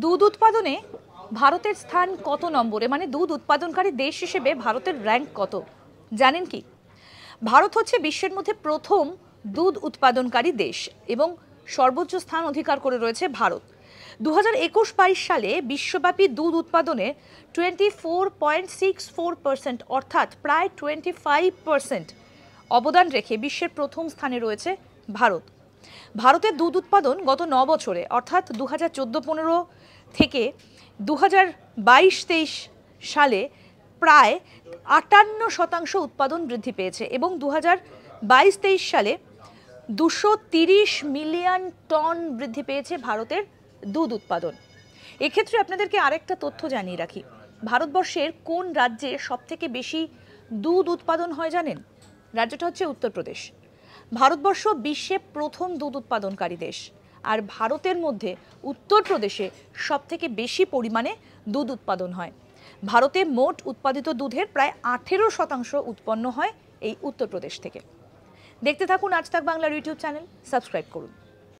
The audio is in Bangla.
দুধ উৎপাদনে ভারতের স্থান কত নম্বরে, মানে দুধ উৎপাদনকারী দেশ হিসেবে ভারতের র্যাঙ্ক কত জানেন কি? ভারত হচ্ছে বিশ্বের মধ্যে প্রথম দুধ উৎপাদনকারী দেশ এবং সর্বোচ্চ স্থান অধিকার করে রয়েছে ভারত। 2021-22 সালে বিশ্বব্যাপী দুধ উৎপাদনে 24.64% অর্থাৎ প্রায় 25% অবদান রেখে বিশ্বের প্রথম স্থানে রয়েছে ভারত। ভারতের দুধ উৎপাদন গত 9 বছরে অর্থাৎ 2014-15 থেকে 2022-23 সালে প্রায় 58% উৎপাদন বৃদ্ধি পেয়েছে এবং 2022-23 সালে 230 মিলিয়ন টন বৃদ্ধি পেয়েছে ভারতের দুধ উৎপাদন। এক্ষেত্রে আপনাদেরকে আরেকটা তথ্য জানিয়ে রাখি, ভারতবর্ষের কোন রাজ্যে সবথেকে বেশি দুধ উৎপাদন হয় জানেন? রাজ্যটা হচ্ছে উত্তরপ্রদেশ। ভারতবর্ষ বিশ্বে প্রথম দুধ উৎপাদনকারী দেশ, আর ভারতের মধ্যে উত্তরপ্রদেশে সবথেকে বেশি পরিমাণে দুধ উৎপাদন হয়। ভারতে মোট উৎপাদিত দুধের প্রায় 18% উৎপন্ন হয় এই উত্তরপ্রদেশ থেকে। দেখতে থাকুন আজ তাক বাংলার ইউটিউব চ্যানেল, সাবস্ক্রাইব করুন।